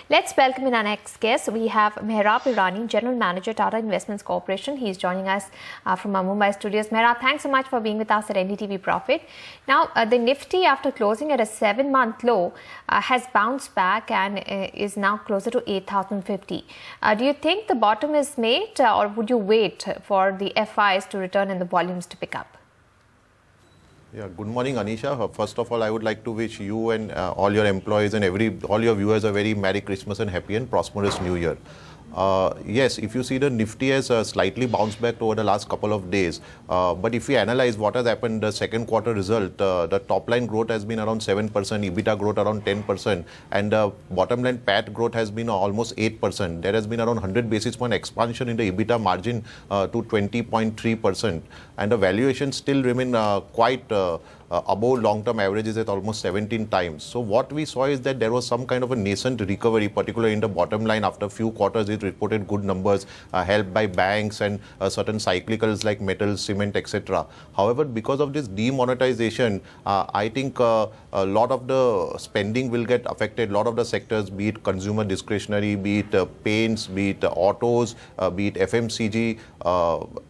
Let's welcome in our next guest. We have Mehrab Irani, General Manager, Tata Investments Corporation. He's joining us from our Mumbai studios. Mehrab, thanks so much for being with us at NDTV Profit. Now, the Nifty, after closing at a 7-month low, has bounced back and is now closer to 8,050. Do you think the bottom is made, or would you wait for the FIs to return and the volumes to pick up? Yeah, good morning, Anisha. First of all, I would like to wish you and all your employees and all your viewers a very Merry Christmas and Happy and Prosperous New Year. Yes, if you see, the Nifty has slightly bounced back over the last couple of days. But if we analyze what has happened, the second quarter result, the top line growth has been around 7%, EBITDA growth around 10%, and the bottom line PAT growth has been almost 8%. There has been around 100 basis point expansion in the EBITDA margin to 20.3%. And the valuation still remain quite above long-term averages at almost 17 times. So what we saw is that there was some kind of a nascent recovery, particularly in the bottom line. After a few quarters, it reported good numbers helped by banks and certain cyclicals like metals, cement, etc. However, because of this demonetization, I think a lot of the spending will get affected. A lot of the sectors, be it consumer discretionary, be it paints, be it autos, be it FMCG,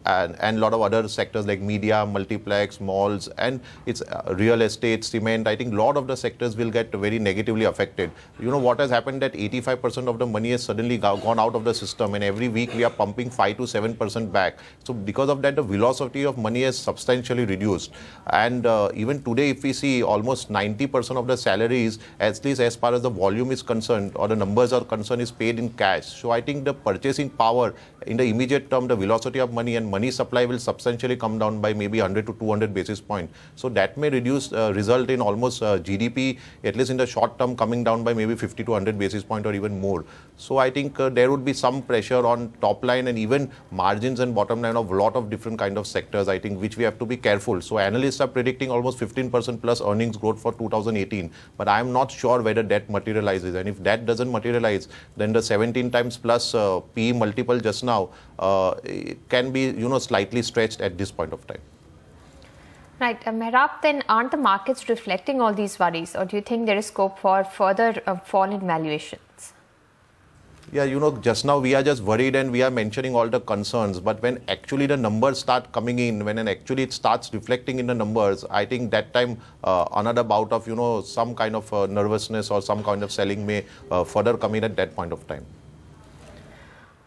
and a lot of other sectors like media, multiplex, malls, and it's real estate, cement. I think a lot of the sectors will get very negatively affected. You know what has happened, that 85% of the money has suddenly gone out of the system, and every week we are pumping 5 to 7% back. So because of that, the velocity of money has substantially reduced. And even today, if we see, almost 90% of the salaries, at least as far as the volume is concerned or the numbers are concerned, is paid in cash. So I think the purchasing power in the immediate term, the velocity of money and money supply will substantially come down by maybe 100 to 200 basis points. So that may result in almost GDP, at least in the short term, coming down by maybe 50 to 100 basis point or even more. So I think there would be some pressure on top line and even margins and bottom line of a lot of different kind of sectors, I think, which we have to be careful. So analysts are predicting almost 15% plus earnings growth for 2018, but I am not sure whether that materializes. And if that doesn't materialize, then the 17 times plus PE multiple just now can be, slightly stretched at this point of time. Right. Mehrab, then aren't the markets reflecting all these worries, or do you think there is scope for further fall in valuations? Yeah, just now we are just worried and we are mentioning all the concerns. But when actually the numbers start coming in, when actually it starts reflecting in the numbers, I think that time another bout of, some kind of nervousness or some kind of selling may further come in at that point of time.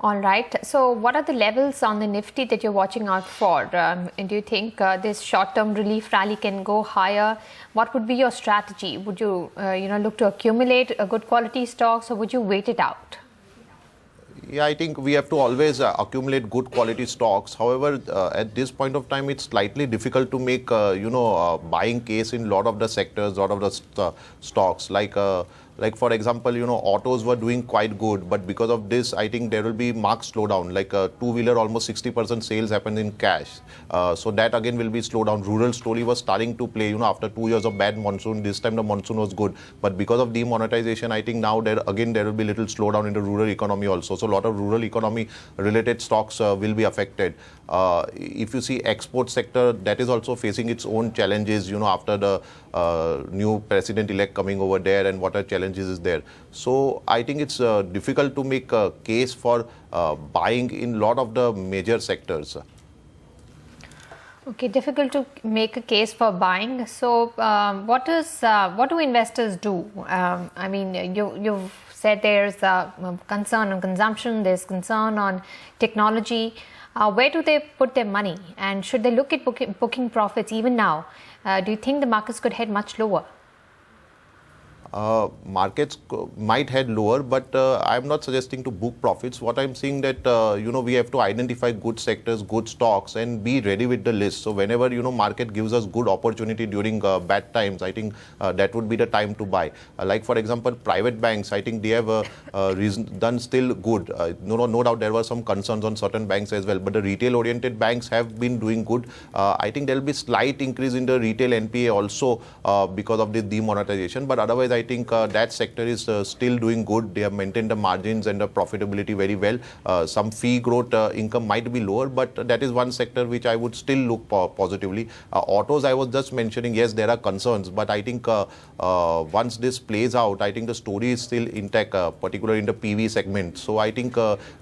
All right. So what are the levels on the Nifty that you're watching out for? And do you think this short-term relief rally can go higher? What would be your strategy? Would you, look to accumulate good quality stocks, or would you wait it out? Yeah, I think we have to always accumulate good quality stocks. However, at this point of time, it's slightly difficult to make, buying case in a lot of the sectors, a lot of the stocks. Like for example, autos were doing quite good, but because of this, I think there will be marked slowdown. Like two-wheeler, almost 60% sales happen in cash. So that again will be slowed down. Rural slowly was starting to play, after 2 years of bad monsoon. This time the monsoon was good, but because of demonetization, I think now there will be little slowdown in the rural economy also. So a lot of rural economy related stocks will be affected. If you see export sector, that is also facing its own challenges, after the new president-elect coming over there and what are challenges is there. So I think it's difficult to make a case for buying in a lot of the major sectors. Okay, difficult to make a case for buying. So what do investors do? I mean, you've said there's concern on consumption, there's concern on technology. Where do they put their money, and should they look at booking profits even now? Do you think the markets could head much lower? Markets might head lower, but I'm not suggesting to book profits. What I'm saying that, we have to identify good sectors, good stocks, and be ready with the list. So whenever, market gives us good opportunity during bad times, I think that would be the time to buy. Like, for example, private banks, I think they have done still good. No doubt there were some concerns on certain banks as well, but the retail-oriented banks have been doing good. I think there will be slight increase in the retail NPA also because of this demonetization, but otherwise, I I think that sector is still doing good. They have maintained the margins and the profitability very well. Some fee growth income might be lower, but that is one sector which I would still look positively. Autos, I was just mentioning, yes, there are concerns, but I think once this plays out, I think the story is still intact, particularly in the PV segment. So I think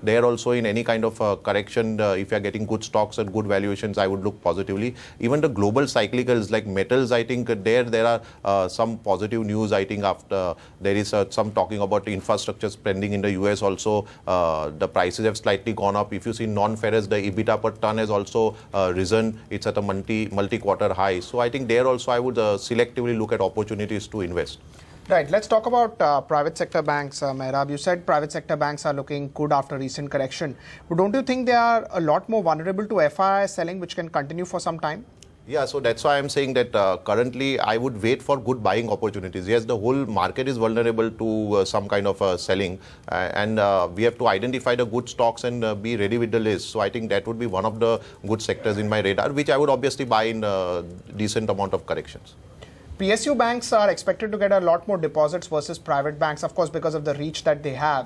there also in any kind of correction, if you are getting good stocks and good valuations, I would look positively. Even the global cyclicals like metals, I think there are some positive news. I think after there is some talking about infrastructure spending in the US also, the prices have slightly gone up. If you see non-ferrous, the EBITDA per ton has also risen. It's at a multi-quarter high. So I think there also I would selectively look at opportunities to invest. Right. Let's talk about private sector banks, Mehrab. You said private sector banks are looking good after recent correction. But don't you think they are a lot more vulnerable to FII selling, which can continue for some time? Yeah, so that's why I'm saying that currently I would wait for good buying opportunities. Yes, the whole market is vulnerable to some kind of selling, and we have to identify the good stocks and be ready with the list. So I think that would be one of the good sectors in my radar, which I would obviously buy in a decent amount of corrections. PSU banks are expected to get a lot more deposits versus private banks, of course, because of the reach that they have.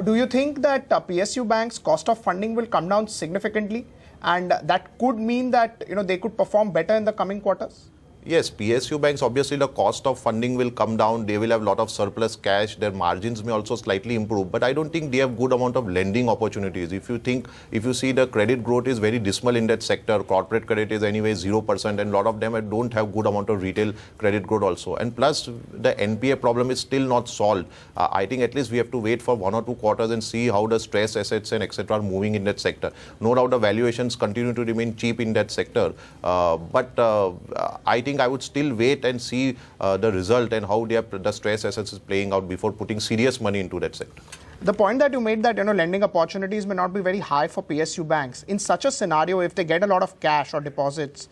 Do you think that PSU banks' cost of funding will come down significantly? And that could mean that they could perform better in the coming quarters? Yes, PSU banks, obviously the cost of funding will come down. They will have a lot of surplus cash. Their margins may also slightly improve. But I don't think they have good amount of lending opportunities. If you see the credit growth is very dismal in that sector. Corporate credit is anyway 0%, and a lot of them don't have good amount of retail credit growth also. And plus the NPA problem is still not solved. I think at least we have to wait for 1 or 2 quarters and see how the stress assets and etc. are moving in that sector. No doubt the valuations continue to remain cheap in that sector. But I think I would still wait and see the result and how the stress assets is playing out before putting serious money into that sector. The point that you made that lending opportunities may not be very high for PSU banks. In such a scenario, if they get a lot of cash or deposits,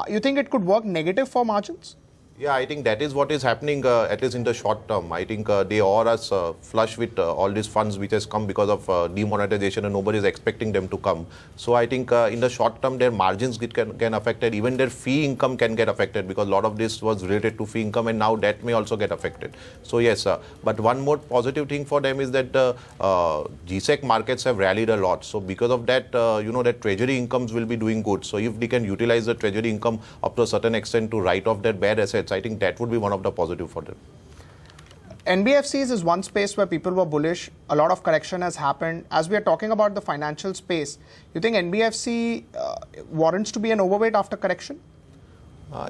you think it could work negative for margins? Yeah, I think that is what is happening, at least in the short term. I think they are flush with all these funds which has come because of demonetization, and nobody is expecting them to come. So I think in the short term, their margins can affected. Even their fee income can get affected because a lot of this was related to fee income, and now that may also get affected. So yes, but one more positive thing for them is that GSEC markets have rallied a lot. So because of that, that treasury incomes will be doing good. So if they can utilize the treasury income up to a certain extent to write off their bad assets, I think that would be one of the positive for them. NBFCs is one space where people were bullish. A lot of correction has happened. As we are talking about the financial space, you think NBFC warrants to be an overweight after correction?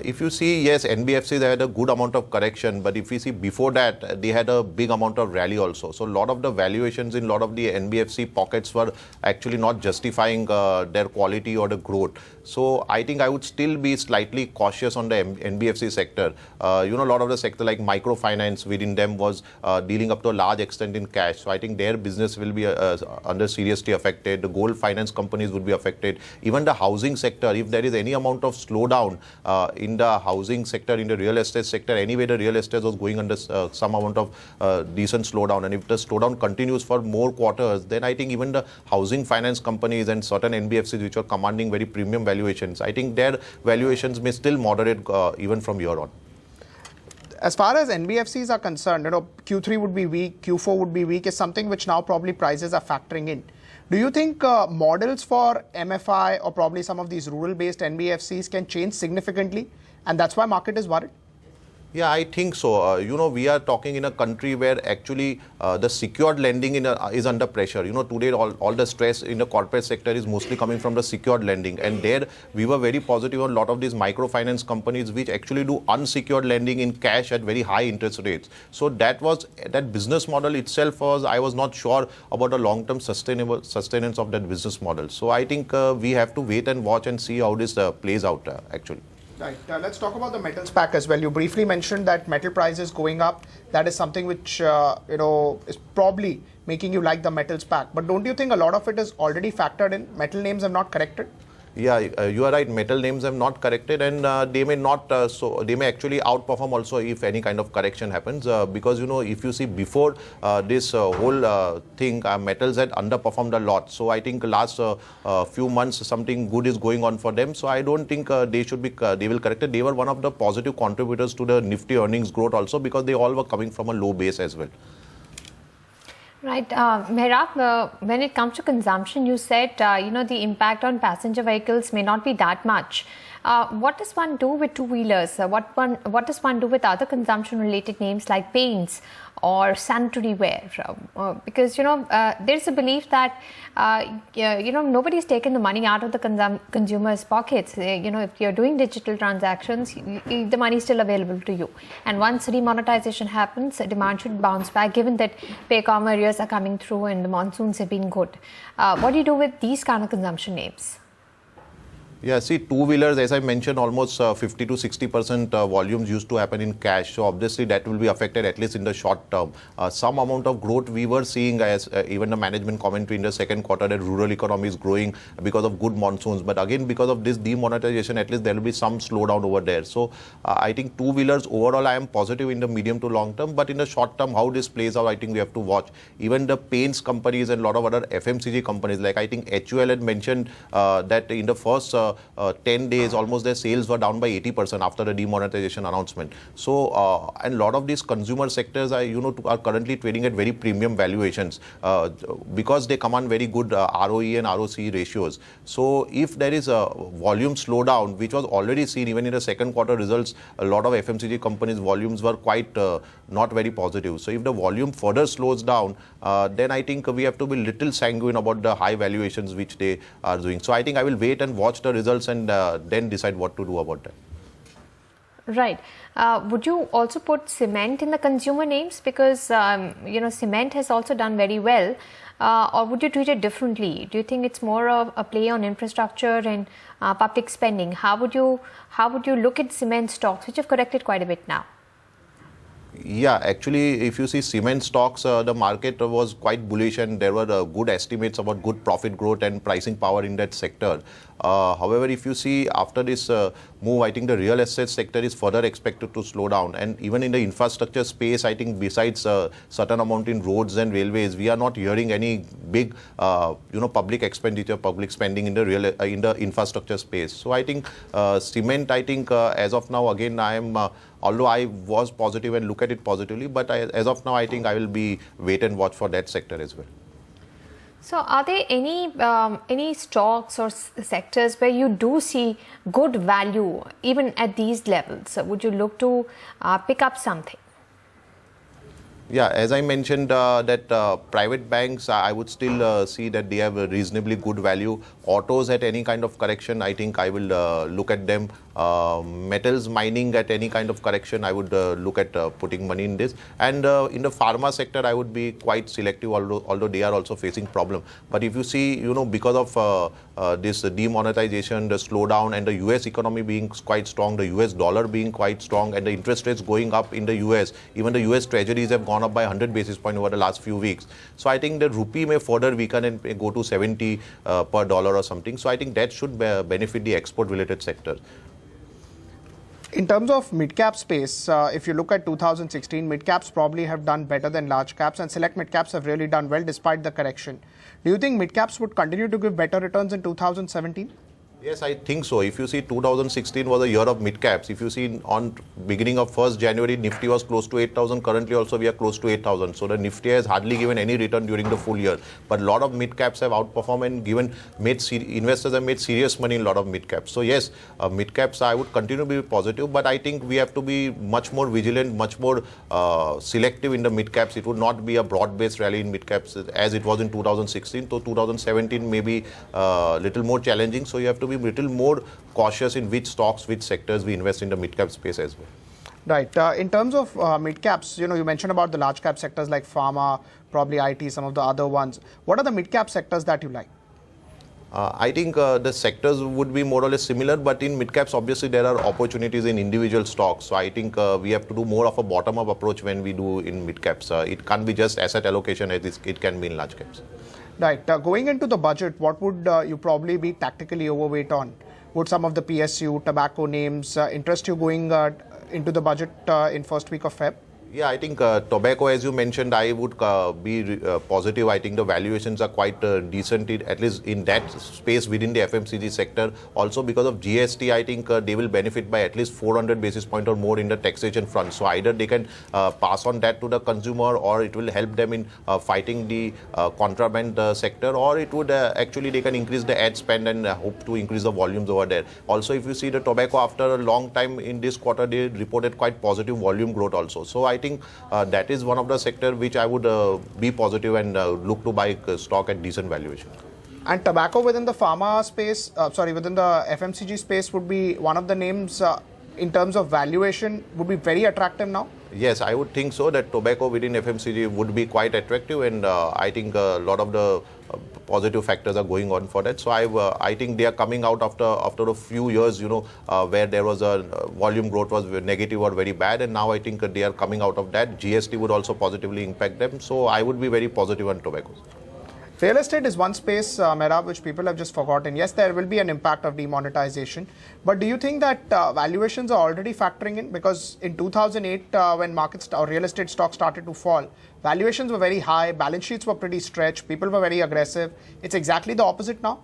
If you see, yes, NBFCs had a good amount of correction, but if you see before that, they had a big amount of rally also. So a lot of the valuations in a lot of the NBFC pockets were actually not justifying their quality or the growth. So I think I would still be slightly cautious on the NBFC sector. A lot of the sector like microfinance within them was dealing up to a large extent in cash. So I think their business will be under seriously affected. The gold finance companies would be affected. Even the housing sector, if there is any amount of slowdown in the housing sector, in the real estate sector, anyway the real estate was going under some amount of decent slowdown, and if the slowdown continues for more quarters, then I think even the housing finance companies and certain NBFCs which are commanding very premium valuations, I think their valuations may still moderate even from here on. As far as NBFCs are concerned, Q3 would be weak, Q4 would be weak is something which now probably prices are factoring in. Do you think models for MFI or probably some of these rural-based NBFCs can change significantly, and that's why market is worried? Yeah, I think so. We are talking in a country where actually the secured lending is under pressure. Today all the stress in the corporate sector is mostly coming from the secured lending. And there we were very positive on a lot of these microfinance companies which actually do unsecured lending in cash at very high interest rates. So that business model itself I was not sure about the long-term sustenance of that business model. So I think we have to wait and watch and see how this plays out actually. Right. Let's talk about the metals pack as well. You briefly mentioned that metal prices going up. That is something which is probably making you like the metals pack. But don't you think a lot of it is already factored in? Metal names have not corrected? Yeah, you are right. Metal names have not corrected, and they may not. So they may actually outperform also if any kind of correction happens. Because if you see before this whole thing, metals had underperformed a lot. So I think last few months something good is going on for them. So I don't think they should be. They will correct it. They were one of the positive contributors to the Nifty earnings growth also, because they all were coming from a low base as well. Right. Mehrab, when it comes to consumption, you said, the impact on passenger vehicles may not be that much. What does one do with two-wheelers? What does one do with other consumption-related names like paints or sanitary ware? Because, there's a belief that, nobody's taken the money out of the consumers' pockets. If you're doing digital transactions, the money is still available to you. And once demonetization happens, demand should bounce back, given that paycom areas are coming through and the monsoons have been good. What do you do with these kind of consumption names? Yeah, see, two-wheelers, as I mentioned, almost 50 to 60% volumes used to happen in cash. So obviously that will be affected at least in the short term. Some amount of growth we were seeing, as even the management commentary in the second quarter, that rural economy is growing because of good monsoons. But again, because of this demonetization, at least there will be some slowdown over there. So I think two-wheelers overall, I am positive in the medium to long term. But in the short term, how this plays out, I think we have to watch. Even the paints companies and a lot of other FMCG companies, like I think HUL had mentioned that in the first 10 days, almost their sales were down by 80% after the demonetization announcement. So, and a lot of these consumer sectors are, are currently trading at very premium valuations because they command very good ROE and ROC ratios. So, if there is a volume slowdown, which was already seen even in the second quarter results, a lot of FMCG companies' volumes were quite not very positive. So, if the volume further slows down, then I think we have to be little sanguine about the high valuations which they are doing. So, I think I will wait and watch the results and then decide what to do about that. Right. Would you also put cement in the consumer names? Because, cement has also done very well. Or would you treat it differently? Do you think it's more of a play on infrastructure and public spending? How would you look at cement stocks, which have corrected quite a bit now? Yeah, actually, if you see cement stocks, the market was quite bullish and there were good estimates about good profit growth and pricing power in that sector. However, if you see after this move, I think the real estate sector is further expected to slow down. And even in the infrastructure space, I think besides certain amount in roads and railways, we are not hearing any big, public expenditure, public spending in the infrastructure space. So I think cement, as of now, again, I am. Although I was positive and look at it positively, but as of now, I think I will be wait and watch for that sector as well. So, are there any stocks or sectors where you do see good value even at these levels? Would you look to pick up something? Yeah, as I mentioned, that private banks, I would still see that they have a reasonably good value. Autos at any kind of correction, I think I will look at them. Metals, mining at any kind of correction, I would look at putting money in this. And in the pharma sector, I would be quite selective, although they are also facing problem. But if you see, because of this demonetization, the slowdown, and the US economy being quite strong, the US dollar being quite strong, and the interest rates going up in the US, even the US treasuries have gone up by 100 basis points over the last few weeks. So I think the rupee may further weaken and go to 70 per dollar or something. So I think that should benefit the export-related sector. In terms of mid-cap space, if you look at 2016, mid-caps probably have done better than large caps, and select mid-caps have really done well despite the correction. Do you think mid-caps would continue to give better returns in 2017? Yes, I think so. If you see 2016 was a year of mid-caps. If you see on beginning of 1st January, Nifty was close to 8,000. Currently also we are close to 8,000. So the Nifty has hardly given any return during the full year. But a lot of mid-caps have outperformed and investors have made serious money in a lot of mid-caps. So yes, mid-caps I would continue to be positive. But I think we have to be much more vigilant, much more selective in the mid-caps. It would not be a broad-based rally in mid-caps as it was in 2016. So 2017 may be a little more challenging. So you have to be a little more cautious in which stocks, which sectors we invest in the mid-cap space as well. Right. In terms of mid-caps, you mentioned about the large-cap sectors like pharma, probably IT, some of the other ones. What are the mid-cap sectors that you like? I think the sectors would be more or less similar, but in mid-caps, obviously, there are opportunities in individual stocks. So I think we have to do more of a bottom-up approach when we do in mid-caps. It can't be just asset allocation as it can be in large caps. Right. Going into the budget, what would you probably be tactically overweight on? Would some of the PSU, tobacco names interest you going into the budget in first week of Feb? Yeah, I think tobacco, as you mentioned, I would be positive. I think the valuations are quite decent, at least in that space within the FMCG sector. Also, because of GST, I think they will benefit by at least 400 basis point or more in the taxation front. So either they can pass on that to the consumer, or it will help them in fighting the contraband sector, or it would actually they can increase the ad spend and hope to increase the volumes over there. Also, if you see the tobacco, after a long time in this quarter, they reported quite positive volume growth also. So I think that is one of the sector which I would be positive and look to buy stock at decent valuation. And tobacco within the pharma space, within the FMCG space would be one of the names in terms of valuation would be very attractive now? Yes, I would think so, that tobacco within FMCG would be quite attractive, and I think a lot of the positive factors are going on for that. So I think they are coming out after a few years, where there was a volume growth was negative or very bad, and now I think they are coming out of that. GST would also positively impact them. So I would be very positive on tobacco. Real estate is one space, Mehrab, which people have just forgotten. Yes, there will be an impact of demonetization. But do you think that valuations are already factoring in? Because in 2008, when markets or real estate stocks started to fall, valuations were very high, balance sheets were pretty stretched, people were very aggressive. It's exactly the opposite now?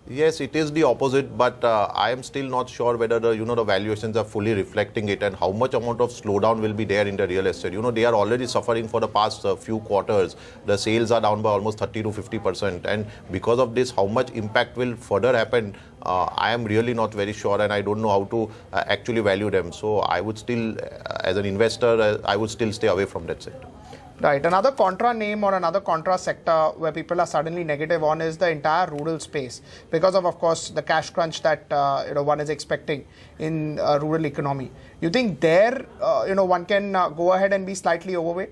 Yes, it is the opposite, but I am still not sure whether the valuations are fully reflecting it, and how much amount of slowdown will be there in the real estate. They are already suffering for the past few quarters. The sales are down by almost 30 to 50%, and because of this, how much impact will further happen? I am really not very sure, and I don't know how to actually value them. So I would still, as an investor, I would still stay away from that sector. Right. Another contra name or another contra sector where people are suddenly negative on is the entire rural space, because of course, the cash crunch that one is expecting in rural economy. You think there, one can go ahead and be slightly overweight?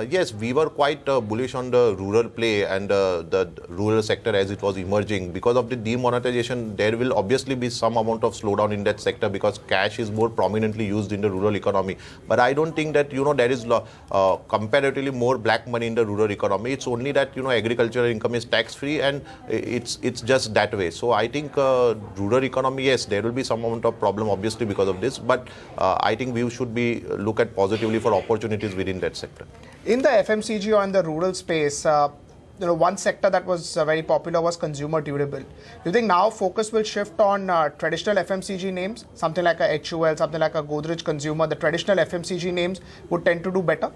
Yes, we were quite bullish on the rural play and the rural sector as it was emerging. Because of the demonetization, there will obviously be some amount of slowdown in that sector, because cash is more prominently used in the rural economy. But I don't think that, there is comparatively more black money in the rural economy. It's only that, agricultural income is tax-free, and it's just that way. So I think rural economy, yes, there will be some amount of problem obviously because of this. But I think we should look at positively for opportunities within that sector. In the FMCG or in the rural space, one sector that was very popular was consumer durable. Do you think now focus will shift on traditional FMCG names, something like a HUL, something like a Godrej Consumer? The traditional FMCG names would tend to do better?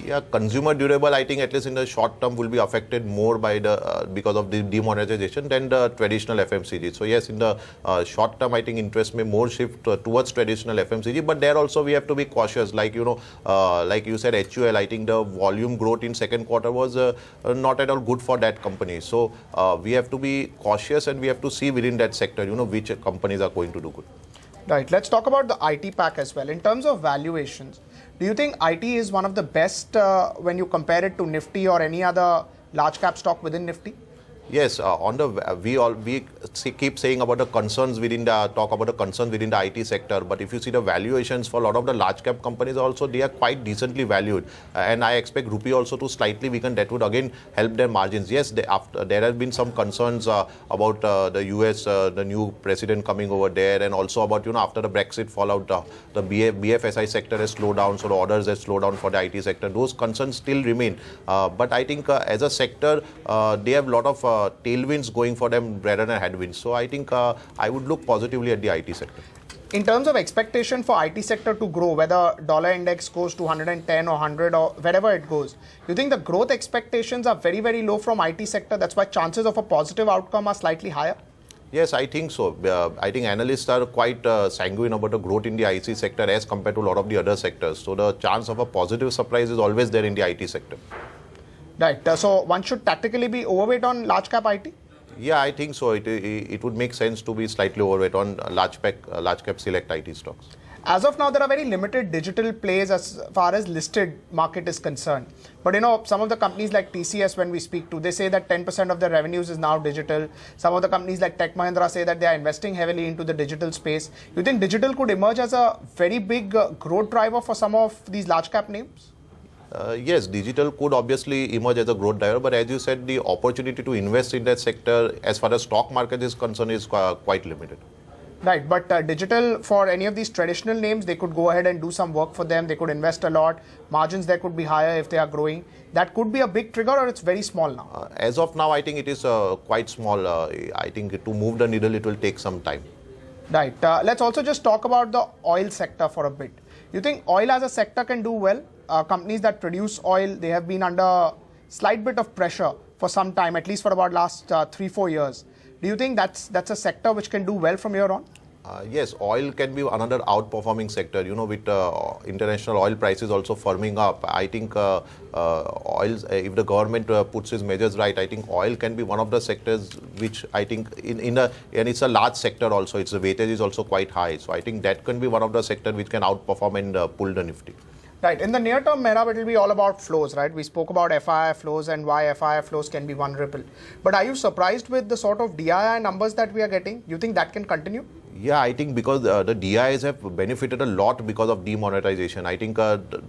Yeah, consumer durable, I think at least in the short term will be affected more by the because of the demonetization than the traditional FMCG. So yes, in the short term, I think interest may more shift towards traditional FMCG, but there also we have to be cautious. Like you said, HUL, I think the volume growth in second quarter was not at all good for that company. So we have to be cautious, and we have to see within that sector, which companies are going to do good. Right. Let's talk about the IT pack as well. In terms of valuations, do you think IT is one of the best when you compare it to Nifty or any other large cap stock within Nifty? Yes, we keep saying about the concerns within the IT sector, but if you see the valuations for a lot of the large cap companies also, they are quite decently valued, and I expect rupee also to slightly weaken. That would again help their margins. Yes, there have been some concerns about the US, the new president coming over there, and also about after the Brexit fallout, the BFSI sector has slowed down, so the orders have slowed down for the IT sector. Those concerns still remain, but I think as a sector, they have a lot of tailwinds going for them rather than headwinds. So I think I would look positively at the IT sector. In terms of expectation for IT sector to grow, whether dollar index goes to 110 or 100 or wherever it goes, you think the growth expectations are very, very low from IT sector? That's why chances of a positive outcome are slightly higher? Yes, I think so. I think analysts are quite sanguine about the growth in the IT sector as compared to a lot of the other sectors. So the chance of a positive surprise is always there in the IT sector. Right. So one should tactically be overweight on large cap IT? Yeah, I think so. It would make sense to be slightly overweight on large cap select IT stocks. As of now, there are very limited digital plays as far as listed market is concerned. But some of the companies like TCS, when we speak to, they say that 10% of their revenues is now digital. Some of the companies like Tech Mahindra say that they are investing heavily into the digital space. You think digital could emerge as a very big growth driver for some of these large cap names? Yes, digital could obviously emerge as a growth driver, but as you said, the opportunity to invest in that sector as far as stock market is concerned is quite limited. Right, but digital for any of these traditional names, they could go ahead and do some work for them. They could invest a lot. Margins there could be higher if they are growing. That could be a big trigger, or it's very small now? As of now, I think it is quite small. I think to move the needle, it will take some time. Right. Let's also just talk about the oil sector for a bit. You think oil as a sector can do well? Companies that produce oil, they have been under slight bit of pressure for some time, at least for about last 3-4 years. Do you think that's a sector which can do well from here on? Yes, oil can be another outperforming sector. You know, with international oil prices also firming up, I think oil, if the government puts its measures right, I think oil can be one of the sectors which I think and it's a large sector also. Its weightage is also quite high. So I think that can be one of the sectors which can outperform and pull the Nifty. Right. In the near term, Mehrab, it will be all about flows, right? We spoke about FII flows and why FII flows can be one ripple. But are you surprised with the sort of DII numbers that we are getting? You think that can continue? Yeah, I think because the DIs have benefited a lot because of demonetization. I think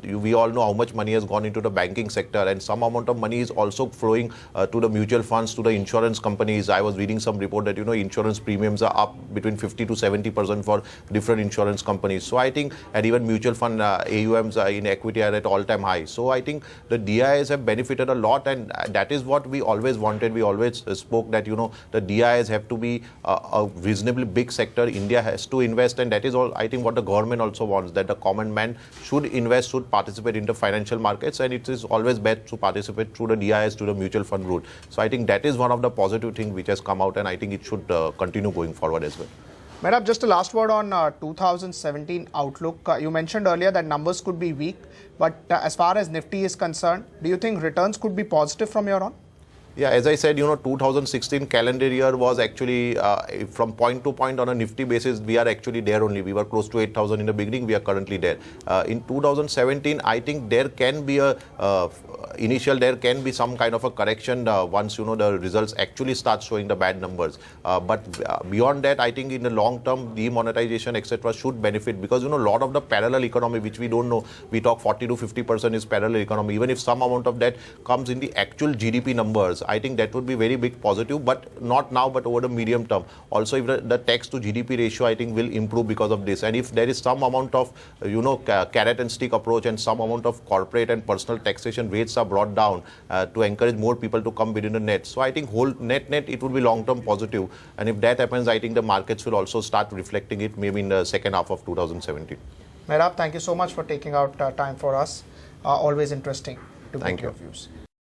we all know how much money has gone into the banking sector, and some amount of money is also flowing to the mutual funds, to the insurance companies. I was reading some report that, you know, insurance premiums are up between 50 to 70% for different insurance companies. So I think, and even mutual fund AUMs in equity are at all-time high. So I think the DIs have benefited a lot, and that is what we always wanted. We always spoke that, you know, the DIs have to be a reasonably big sector. India has to invest, and that is all I think what the government also wants, that the common man should invest, should participate in the financial markets, and it is always best to participate through the DIs, to the mutual fund route. So I think that is one of the positive things which has come out, and I think it should continue going forward as well. Mehrab, just a last word on 2017 outlook. You mentioned earlier that numbers could be weak, but as far as Nifty is concerned, do you think returns could be positive from here on? Yeah, as I said, you know, 2016 calendar year was actually from point to point on a Nifty basis, we are actually there only. We were close to 8,000 in the beginning. We are currently there. In 2017, I think there can be there can be some kind of a correction once, you know, the results actually start showing the bad numbers. But beyond that, I think in the long term, demonetization, etc., should benefit, because, you know, a lot of the parallel economy, which we don't know, we talk 40 to 50% is parallel economy. Even if some amount of that comes in the actual GDP numbers, I think that would be very big positive, but not now, but over the medium term. Also, if the tax to GDP ratio, I think, will improve because of this. And if there is some amount of, you know, carrot and stick approach, and some amount of corporate and personal taxation rates are brought down to encourage more people to come within the net. So I think whole net, it would be long-term positive. And if that happens, I think the markets will also start reflecting it maybe in the second half of 2017. Mehrab, thank you so much for taking out time for us. Always interesting to get your views.